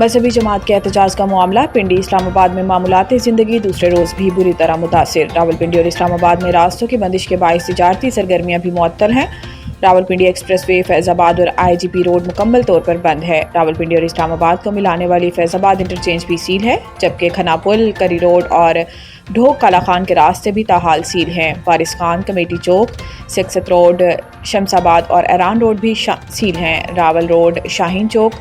مذہبی جماعت کے احتجاج کا معاملہ پنڈی اسلام آباد میں معمولات زندگی دوسرے روز بھی بری طرح متاثر۔ راولپنڈی اور اسلام آباد میں راستوں کی بندش کے باعث تجارتی سرگرمیاں بھی معطل ہیں۔ راولپنڈی ایکسپریس وے فیض آباد اور IGP روڈ مکمل طور پر بند ہے۔ راولپنڈی اور اسلام آباد کو ملانے والی فیض آباد انٹرچینج بھی سیل ہے، جبکہ کھنا پل، کری روڈ اور ڈھوک کالا خان کے راستے بھی تاحال سیل ہیں۔ وارث خان کمیٹی چوک، سکست روڈ، شمس آباد اور ایران روڈ بھی سیل ہیں۔ راول روڈ، شاہین چوک،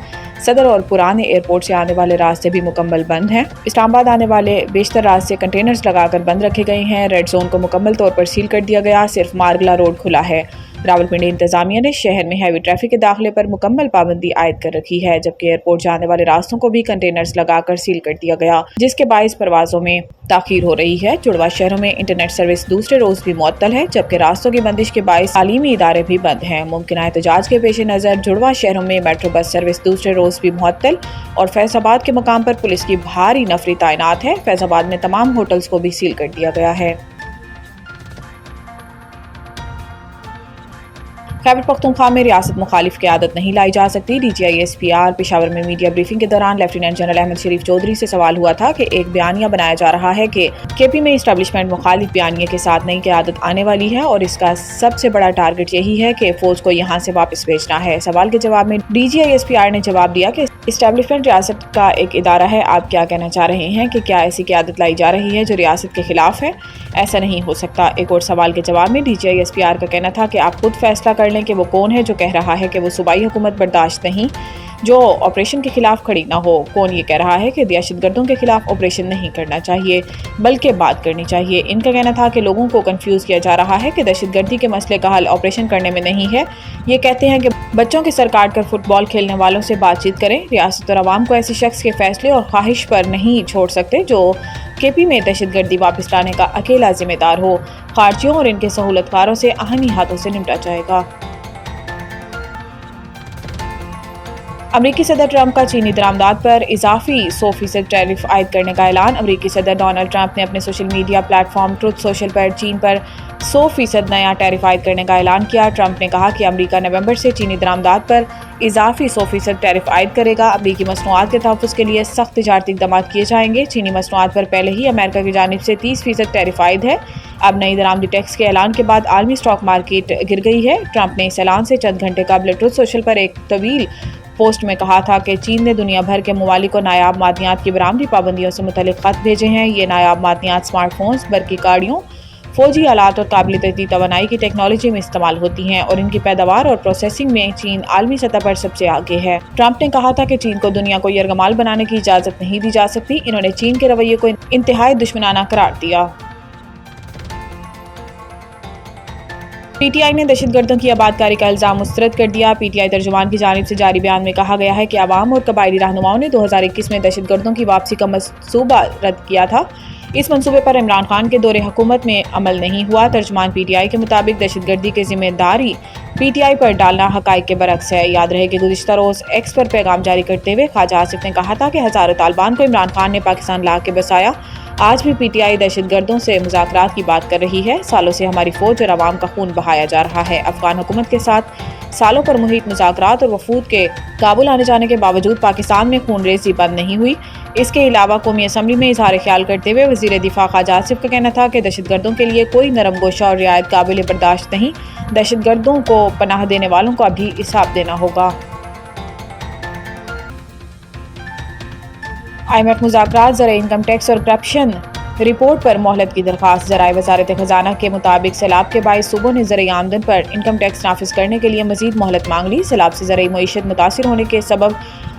صدر اور پرانے ایئرپورٹ سے آنے والے راستے بھی مکمل بند ہیں۔ اسلام آباد آنے والے بیشتر راستے کنٹینرز لگا کر بند رکھے گئے ہیں۔ ریڈ زون کو مکمل طور پر سیل کر دیا گیا، صرف مارگلا روڈ کھلا ہے۔ راولپنڈی انتظامیہ نے شہر میں ہیوی ٹریفک کے داخلے پر مکمل پابندی عائد کر رکھی ہے، جبکہ ایئرپورٹ جانے والے راستوں کو بھی کنٹینرز لگا کر سیل کر دیا گیا، جس کے باعث پروازوں میں تاخیر ہو رہی ہے۔ جڑواں شہروں میں انٹرنیٹ سروس دوسرے روز بھی معطل ہے، جبکہ راستوں کی بندش کے باعث تعلیمی ادارے بھی بند ہیں۔ ممکنہ احتجاج کے پیش نظر جڑواں شہروں میں میٹرو بس سروس دوسرے روز بھی معطل اور فیض آباد کے مقام پر پولیس کی بھاری نفری تعینات ہے۔ فیض آباد میں تمام ہوٹلز کو بھی سیل کر دیا گیا ہے۔ خیبر پختونخوا میں ریاست مخالف قیادت نہیں لائی جا سکتی۔ DGI SPR پشاور میں میڈیا بریفنگ کے دوران لیفٹیننٹ جنرل احمد شریف چودھری سے سوال ہوا تھا کہ ایک بیانیہ بنایا جا رہا ہے کہ KP میں اسٹیبلشمنٹ مخالف بیانیے کے ساتھ نئی قیادت آنے والی ہے اور اس کا سب سے بڑا ٹارگٹ یہی ہے کہ فوج کو یہاں سے واپس بھیجنا ہے۔ سوال کے جواب میں DGI SPR نے جواب دیا کہ اسٹیبلشمنٹ ریاست کا ایک ادارہ ہے۔ آپ کیا کہنا چاہ رہے ہیں کہ کیا ایسی قیادت لائی جا رہی ہے جو ریاست کے خلاف ہے؟ ایسا نہیں ہو سکتا۔ ایک اور سوال کے جواب میں DGI SPR کا کہنا تھا کہ آپ خود فیصلہ کر لیں کہ وہ کون ہے جو کہہ رہا ہے کہ وہ صوبائی حکومت برداشت نہیں جو آپریشن کے خلاف کھڑی نہ ہو، کون یہ کہہ رہا ہے کہ دہشت گردوں کے خلاف آپریشن نہیں کرنا چاہیے بلکہ بات کرنی چاہیے۔ ان کا کہنا تھا کہ لوگوں کو کنفیوز کیا جا رہا ہے کہ دہشت گردی کے مسئلے کا حل آپریشن کرنے میں نہیں ہے۔ یہ کہتے ہیں کہ بچوں کے سر کاٹ کر فٹ بال کھیلنے والوں سے بات چیت کریں۔ ریاست اور عوام کو ایسے شخص کے فیصلے اور خواہش پر نہیں چھوڑ سکتے جو KP میں دہشت گردی واپس لانے کا اکیلا ذمہ دار ہو۔ خارجیوں اور ان کے سہولت کاروں سے آہنی ہاتھوں سے نمٹا جائے گا۔ امریکی صدر ٹرمپ کا چینی درآمدات پر اضافی 100% ٹیرف عائد کرنے کا اعلان۔ امریکی صدر ڈونلڈ ٹرمپ نے اپنے social media platform Truth Social پر چین پر 100% نیا ٹیرف عائد کرنے کا اعلان کیا۔ ٹرمپ نے کہا کہ امریکہ نومبر سے چینی درآمدات پر اضافی 100% ٹیرف عائد کرے گا۔ امریکی مصنوعات کے تحفظ کے لیے سخت تجارتی اقدامات کیے جائیں گے۔ چینی مصنوعات پر پہلے ہی امریکہ کی جانب سے 30% ٹیرف عائد ہے۔ اب نئی درآمدی ٹیکس کے اعلان کے بعد عالمی اسٹاک مارکیٹ گر گئی ہے۔ ٹرمپ نے اس اعلان سے چند گھنٹے قبل ٹروتھ سوشل پر ایک طویل پوسٹ میں کہا تھا کہ چین نے دنیا بھر کے ممالک کو نایاب معدنیات کی برآمدی پابندیوں سے متعلق خط بھیجے ہیں۔ یہ نایاب معدنیات اسمارٹ فونز، برقی گاڑیوں، فوجی آلات اور قابل تجدید توانائی کی ٹیکنالوجی میں استعمال ہوتی ہیں اور ان کی پیداوار اور پروسیسنگ میں چین عالمی سطح پر سب سے آگے ہے۔ ٹرمپ نے کہا تھا کہ چین کو دنیا کو یرغمال بنانے کی اجازت نہیں دی جا سکتی۔ انہوں نے چین کے رویے کو انتہائی دشمنانہ قرار دیا۔ PTI نے دہشت گردوں کی آبادکاری کا الزام مسترد کر دیا۔ PTI ترجمان کی جانب سے جاری بیان میں کہا گیا ہے کہ عوام اور قبائلی رہنماؤں نے 2021 میں دہشت گردوں کی واپسی کا منصوبہ رد کیا تھا۔ اس منصوبے پر عمران خان کے دور حکومت میں عمل نہیں ہوا۔ ترجمان PTI کے مطابق دہشت گردی کی ذمہ داری PTI پر ڈالنا حقائق کے برعکس ہے۔ یاد رہے کہ گزشتہ روز ایکس پر پیغام جاری کرتے ہوئے خواجہ آصف نے کہا تھا کہ ہزاروں طالبان کو عمران خان نے پاکستان لا کے بسایا۔ آج بھی PTI دہشت گردوں سے مذاکرات کی بات کر رہی ہے۔ سالوں سے ہماری فوج اور عوام کا خون بہایا جا رہا ہے۔ افغان حکومت کے ساتھ سالوں پر محیط مذاکرات اور وفود کے کابل آنے جانے کے باوجود پاکستان میں خون ریزی بند نہیں ہوئی۔ اس کے علاوہ قومی اسمبلی میں اظہار خیال کرتے ہوئے وزیر دفاع خواجہ آصف کا کہنا تھا کہ دہشت گردوں کے لیے کوئی نرم گوشہ اور رعایت قابل برداشت نہیں۔ دہشت گردوں کو پناہ دینے والوں کو ابھی حساب دینا ہوگا۔ IMF مذاکرات، زرعی انکم ٹیکس اور کرپشن رپورٹ پر مہلت کی درخواست۔ ذرائع وزارت خزانہ کے مطابق سیلاب کے باعث صوبوں نے زرعی آمدن پر انکم ٹیکس نافذ کرنے کے لیے مزید مہلت مانگ لی۔ سیلاب سے زرعی معیشت متاثر ہونے کے سبب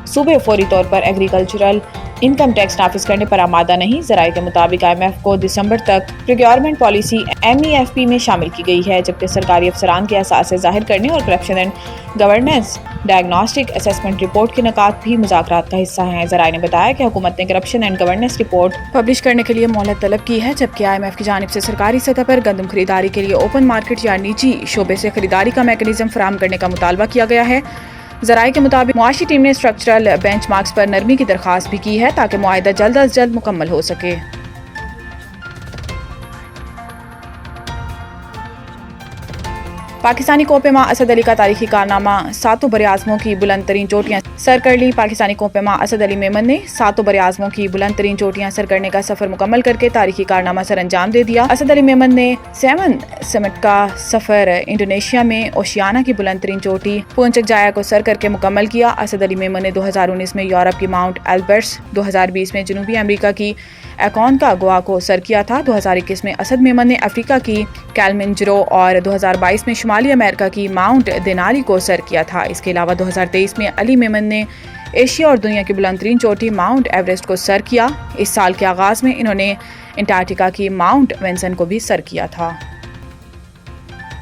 صوبے فوری طور پر ایگریکلچرل انکم ٹیکس نافذ کرنے پر آمادہ نہیں۔ ذرائع کے مطابق IMF کو دسمبر تک پروکیورمنٹ پالیسی MEFP میں شامل کی گئی ہے، جبکہ سرکاری افسران کے اثاثے ظاہر کرنے اور corruption and governance diagnostic assessment report کے نکات بھی مذاکرات کا حصہ ہیں۔ ذرائع نے بتایا کہ حکومت نے corruption and governance report publish کرنے کے لیے مہلت طلب کی ہے، جبکہ IMF کی جانب سے سرکاری سطح پر گندم خریداری کے لیے اوپن مارکیٹ یا نجی شعبے سے خریداری کا میکانزم فراہم کرنے کا مطالبہ کیا گیا ہے۔ ذرائع کے مطابق معاشی ٹیم نے اسٹرکچرل بینچ مارکس پر نرمی کی درخواست بھی کی ہے تاکہ معاہدہ جلد از جلد مکمل ہو سکے۔ پاکستانی کوہ پیما اسد علی کا تاریخی کارنامہ، ساتوں براعظموں کی بلند ترین چوٹیاں سر کر لی۔ پاکستانی کوہ پیما اسد علی میمن نے ساتوں براعظموں کی بلند ترین چوٹیاں سر کرنے کا سفر مکمل کر کے تاریخی کارنامہ سر انجام دے دیا۔ اسد علی میمن نے 7 سمٹ کا سفر انڈونیشیا میں اوشیانا کی بلند ترین چوٹی پونچک جایا کو سر کر کے مکمل کیا۔ اسد علی میمن نے 2019 میں یورپ کی ماؤنٹ ایلبرٹس، 2020 میں جنوبی امریکہ کی ایکونکاگوا کو سر کیا تھا۔ 2021 میں اسد میمن نے افریقہ کی کیلمنجرو اور 2022 میں شمالی امریکہ کی ماؤنٹ دیناری کو سر کیا تھا۔ اس کے علاوہ 2023 میں علی میمن نے ایشیا اور دنیا کی بلند ترین چوٹی ماؤنٹ ایوریسٹ کو سر کیا۔ اس سال کے آغاز میں انہوں نے انٹارکٹیکا کی ماؤنٹ وینسن کو بھی سر کیا تھا۔